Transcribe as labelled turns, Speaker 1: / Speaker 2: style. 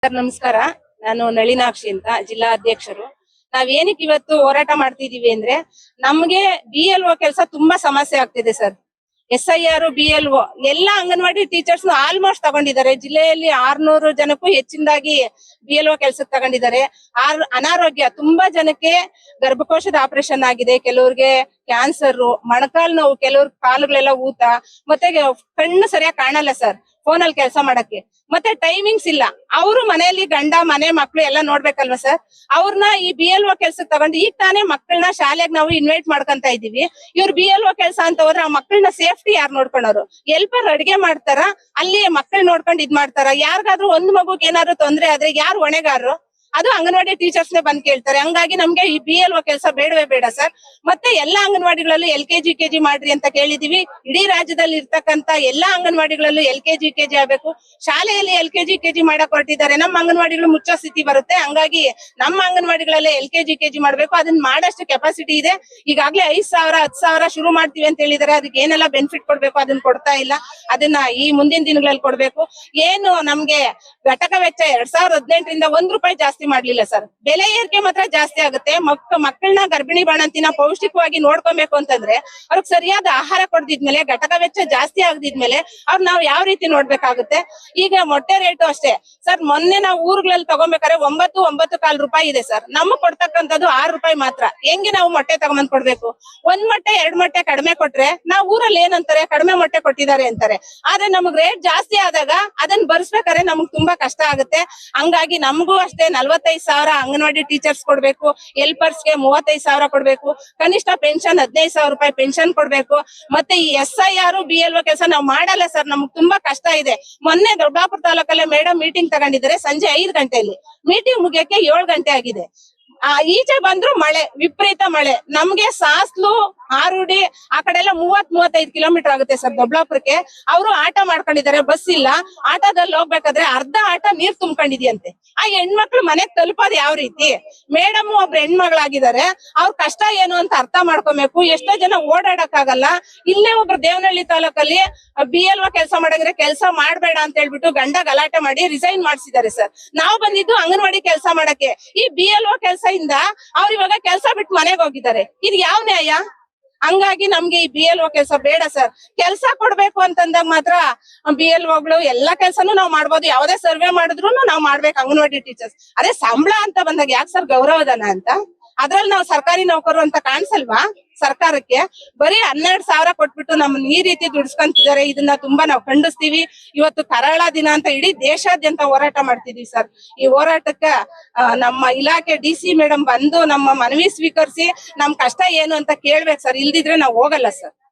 Speaker 1: Sir ನಮಸ್ಕಾರ. ನಾನು ನಳಿನಾಕ್ಷಿ ಅಂತ, ಜಿಲ್ಲಾ ಅಧ್ಯಕ್ಷರು. ನಾವ್ ಏನಕ್ಕೆ ಇವತ್ತು ಹೋರಾಟ ಮಾಡ್ತಿದೀವಿ ಅಂದ್ರೆ, ನಮ್ಗೆ BLO ಕೆಲಸ ತುಂಬಾ ಸಮಸ್ಯೆ ಆಗ್ತಿದೆ ಸರ್. SIR, BLO ಎಲ್ಲಾ ಅಂಗನವಾಡಿ ಟೀಚರ್ಸ್ ಆಲ್ಮೋಸ್ಟ್ ತಗೊಂಡಿದ್ದಾರೆ. ಜಿಲ್ಲೆಯಲ್ಲಿ 600 ಜನಕ್ಕೂ ಹೆಚ್ಚಿನದಾಗಿ BLO ಕೆಲ್ಸಕ್ಕೆ ತಗೊಂಡಿದ್ದಾರೆ. ಅನಾರೋಗ್ಯ ತುಂಬಾ ಜನಕ್ಕೆ ಗರ್ಭಕೋಶದ ಆಪರೇಷನ್ ಆಗಿದೆ, ಕೆಲವ್ರಿಗೆ ಕ್ಯಾನ್ಸರ್, ಮೊಣಕಾಲ್ ನೋವು, ಕೆಲವ್ರ ಕಾಲುಗಳೆಲ್ಲ ಊತ, ಮತ್ತೆ ಕಣ್ಣು ಸರಿಯಾಗಿ ಕಾಣಲ್ಲ ಸರ್ ಫೋನಲ್ಲಿ ಕೆಲಸ ಮಾಡಕ್ಕೆ. ಮತ್ತೆ ಟೈಮಿಂಗ್ಸ್ ಇಲ್ಲ. ಅವರು ಮನೆಯಲ್ಲಿ ಗಂಡ ಮನೆ ಮಕ್ಳು ಎಲ್ಲ ನೋಡ್ಬೇಕಲ್ವಾ ಸರ್. ಅವ್ರನ್ನ ಈ BLO ಕೆಲ್ಸಕ್ಕೆ ತಗೊಂಡು ಈಗ ತಾನೇ ಮಕ್ಕಳನ್ನ ಶಾಲೆಗೆ ನಾವು ಇನ್ವೈಟ್ ಮಾಡ್ಕೊಂತ ಇದೀವಿ. ಇವ್ರು BLO ಕೆಲಸ ಅಂತ ಹೋದ್ರೆ ಆ ಮಕ್ಕಳನ್ನ ಸೇಫ್ಟಿ ಯಾರು ನೋಡ್ಕೊಳೋರು? ಎಲ್ಪರ್ ಅಡ್ಗೆ ಮಾಡ್ತಾರ, ಅಲ್ಲಿ ಮಕ್ಕಳು ನೋಡ್ಕೊಂಡು ಇದ್ ಮಾಡ್ತಾರ. ಯಾರಿಗಾದ್ರೂ ಒಂದ್ ಮಗುಗೆ ಏನಾದ್ರು ತೊಂದ್ರೆ ಆದ್ರೆ ಯಾರು ಹೊಣೆಗಾರರು? ಅದು ಅಂಗನವಾಡಿ ಟೀಚರ್ಸ್ ನೇ ಬಂದ್ ಕೇಳ್ತಾರೆ. ಹಂಗಾಗಿ ನಮ್ಗೆ ಈ BLO ಕೆಲಸ ಬೇಡವೇ ಬೇಡ ಸರ್. ಮತ್ತೆ ಎಲ್ಲಾ ಅಂಗನವಾಡಿಗಳಲ್ಲೂ LKG UKG ಮಾಡ್ರಿ ಅಂತ ಕೇಳಿದೀವಿ. ಇಡೀ ರಾಜ್ಯದಲ್ಲಿ ಇರ್ತಕ್ಕಂತ ಎಲ್ಲಾ ಅಂಗನವಾಡಿಗಳಲ್ಲೂ LKG UKG ಆಗ್ಬೇಕು. ಶಾಲೆಯಲ್ಲಿ LKG UKG ಮಾಡಕ್ ಹೊರಟಿದ್ದಾರೆ, ನಮ್ಮ ಅಂಗನವಾಡಿಗಳು ಮುಚ್ಚೋ ಸ್ಥಿತಿ ಬರುತ್ತೆ. ಹಂಗಾಗಿ ನಮ್ಮ ಅಂಗನವಾಡಿಗಳಲ್ಲೇ LKG UKG ಮಾಡ್ಬೇಕು. ಅದನ್ನ ಮಾಡಷ್ಟು ಕೆಪಾಸಿಟಿ ಇದೆ. ಈಗಾಗ್ಲೇ 5,000 10,000 ಶುರು ಮಾಡ್ತೀವಿ ಅಂತ ಹೇಳಿದಾರೆ. ಅದಕ್ಕೆ ಏನೆಲ್ಲ ಬೆನಿಫಿಟ್ ಕೊಡ್ಬೇಕು ಅದನ್ನ ಕೊಡ್ತಾ ಇಲ್ಲ. ಅದನ್ನ ಈ ಮುಂದಿನ ದಿನಗಳಲ್ಲಿ ಕೊಡ್ಬೇಕು. ಏನು ನಮ್ಗೆ ಘಟಕ ವೆಚ್ಚ 2018ರಿಂದ ₹1 ಜಾಸ್ತಿ ಮಾಡ್ಲಿಲ್ಲ ಸರ್. ಬೆಲೆ ಏರಿಕೆ ಮಾತ್ರ ಜಾಸ್ತಿ ಆಗುತ್ತೆ. ಮಕ್ಕಳನ್ನ ಗರ್ಭಿಣಿ ಬಾಣಂತಿನ ಪೌಷ್ಟಿಕವಾಗಿ ನೋಡ್ಕೊಬೇಕು ಅಂತಂದ್ರೆ ಅವ್ರಿಗೆ ಸರಿಯಾದ ಆಹಾರ ಕೊಡ್ದಿದ್ಮೇಲೆ, ಘಟಕ ವೆಚ್ಚ ಜಾಸ್ತಿ ಆಗದಿದ್ಮೇಲೆ ಅವ್ರು ನಾವ್ ಯಾವ ರೀತಿ ನೋಡ್ಬೇಕಾಗುತ್ತೆ? ಈಗ ಮೊಟ್ಟೆ ರೇಟು ಅಷ್ಟೇ ಸರ್. ಮೊನ್ನೆ ನಾವು ಊರುಗಳಲ್ಲಿ ತಗೊಂಬೇಕಾದ್ರೆ 9-9.25 ಇದೆ ಸರ್. ನಮಗ್ ಕೊಡ್ತಕ್ಕಂಥದ್ದು ₹6 ಮಾತ್ರ. ಹೆಂಗೆ ನಾವು ಮೊಟ್ಟೆ ತಗೊಂಬಂದ್ ಕೊಡ್ಬೇಕು? 1 ಮೊಟ್ಟೆ 2 ಮೊಟ್ಟೆ ಕಡಿಮೆ ಕೊಟ್ರೆ ನಾವು ಊರಲ್ಲಿ ಏನಂತಾರೆ, ಕಡಿಮೆ ಮೊಟ್ಟೆ ಕೊಟ್ಟಿದ್ದಾರೆ ಅಂತಾರೆ. ಆದ್ರೆ ನಮಗ್ ರೇಟ್ ಜಾಸ್ತಿ ಆದಾಗ ಅದನ್ನ ಬರ್ಸ್ಬೇಕಾದ್ರೆ ನಮಗ್ ತುಂಬಾ ಕಷ್ಟ ಆಗುತ್ತೆ. ಹಂಗಾಗಿ ನಮಗೂ ಅಷ್ಟೇ 45,000 ಅಂಗನವಾಡಿ ಟೀಚರ್ಸ್ ಕೊಡ್ಬೇಕು, ಹೆಲ್ಪರ್ಸ್ಗೆ 35,000 ಕೊಡ್ಬೇಕು, ಕನಿಷ್ಠ ಪೆನ್ಷನ್ ₹15,000 ಪೆನ್ಷನ್ ಕೊಡ್ಬೇಕು. ಮತ್ತೆ ಈ SIR BLO ಕೆಲಸ ನಾವು ಮಾಡಲ್ಲ ಸರ್. ನಮ್ಗೆ ತುಂಬಾ ಕಷ್ಟ ಇದೆ. ಮೊನ್ನೆ ದೊಡ್ಡಾಪುರ ತಾಲೂಕಲ್ಲೇ ಮೇಡಮ್ ಮೀಟಿಂಗ್ ತಗೊಂಡಿದ್ದಾರೆ. ಸಂಜೆ 5 ಗಂಟೆಯಲ್ಲಿ ಮೀಟಿಂಗ್ ಮುಗಿಯಕ್ಕೆ 7 ಗಂಟೆ ಆಗಿದೆ. ಈಚೆ ಬಂದ್ರು ಮಳೆ, ವಿಪರೀತ ಮಳೆ. ನಮ್ಗೆ ಸಾಸ್ಲು, ಆರುಡಿ ಆ ಕಡೆ ಎಲ್ಲ 30-35 ಕಿಲೋಮೀಟರ್ ಆಗುತ್ತೆ ಸರ್ ದೊಡ್ಡಾಪುರಕ್ಕೆ. ಅವರು ಆಟ ಮಾಡ್ಕೊಂಡಿದ್ದಾರೆ, ಬಸ್ ಇಲ್ಲ. ಆಟೋದಲ್ಲಿ ಹೋಗ್ಬೇಕಾದ್ರೆ ಅರ್ಧ ಆಟ ನೀರ್ ತುಂಬ್ಕೊಂಡಿದ್ಯಂತೆ. ಆ ಹೆಣ್ಮಕ್ಳು ಮನೆಗ್ ತಲುಪೋದು ಯಾವ ರೀತಿ? ಮೇಡಮ್ ಒಬ್ರು ಹೆಣ್ಮಗಳಾಗಿದ್ದಾರೆ, ಅವ್ರ ಕಷ್ಟ ಏನು ಅಂತ ಅರ್ಥ ಮಾಡ್ಕೊಬೇಕು. ಎಷ್ಟೋ ಜನ ಓಡಾಡಕ್ ಆಗಲ್ಲ. ಇಲ್ಲೇ ಒಬ್ರು ದೇವನಹಳ್ಳಿ ತಾಲೂಕಲ್ಲಿ BLO ಕೆಲಸ ಮಾಡಿದ್ರೆ ಕೆಲಸ ಮಾಡ್ಬೇಡ ಅಂತ ಹೇಳ್ಬಿಟ್ಟು ಗಂಡ ಗಲಾಟೆ ಮಾಡಿ ರಿಸೈನ್ ಮಾಡ್ಸಿದ್ದಾರೆ ಸರ್. ನಾವು ಬಂದಿದ್ದು ಅಂಗನವಾಡಿ ಕೆಲಸ ಮಾಡಕ್ಕೆ. ಈ BLO ಕೆಲಸ ಇಂದ ಅವ್ರು ಇವಾಗ ಕೆಲಸ ಬಿಟ್ಟು ಮನೆಗೆ ಹೋಗಿದ್ದಾರೆ. ಇದು ಯಾವ ನ್ಯಾಯ? ಹಂಗಾಗಿ ನಮ್ಗೆ ಈ BLO ಕೆಲಸ ಬೇಡ ಸರ್. ಕೆಲಸ ಕೊಡ್ಬೇಕು ಅಂತಂದಾಗ ಮಾತ್ರ BLOಗಳು ಎಲ್ಲಾ ಕೆಲ್ಸನೂ ನಾವ್ ಮಾಡ್ಬೋದು. ಯಾವ್ದೇ ಸರ್ವೆ ಮಾಡಿದ್ರು ನಾವ್ ಮಾಡ್ಬೇಕು ಅಂಗನವಾಡಿ ಟೀಚರ್ಸ್. ಅದೇ ಸಂಬಳ ಅಂತ ಬಂದಾಗ ಯಾಕೆ ಸರ್ ಗೌರವಧನ ಅಂತ? ಅದ್ರಲ್ಲಿ ನಾವು ಸರ್ಕಾರಿ ನೌಕರರು ಅಂತ ಕಾಣಿಸಲ್ವಾ ಸರ್ಕಾರಕ್ಕೆ? ಬರೀ 12,000 ಕೊಟ್ಬಿಟ್ಟು ನಮ್ಮನ್ನ ಈ ರೀತಿ ದುಡ್ಸ್ಕೊಂತಿದ್ದಾರೆ. ಇದನ್ನ ತುಂಬಾ ನಾವು ಖಂಡಿಸ್ತೀವಿ. ಇವತ್ತು ಕರಾಳ ದಿನ ಅಂತ ಇಡೀ ದೇಶಾದ್ಯಂತ ಹೋರಾಟ ಮಾಡ್ತಿದೀವಿ ಸರ್. ಈ ಹೋರಾಟಕ್ಕ ನಮ್ಮ ಇಲಾಖೆ DC ಮೇಡಮ್ ಬಂದು ನಮ್ಮ ಮನವಿ ಸ್ವೀಕರಿಸಿ ನಮ್ ಕಷ್ಟ ಏನು ಅಂತ ಕೇಳ್ಬೇಕು ಸರ್. ಇಲ್ದಿದ್ರೆ ನಾವು ಹೋಗಲ್ಲ ಸರ್.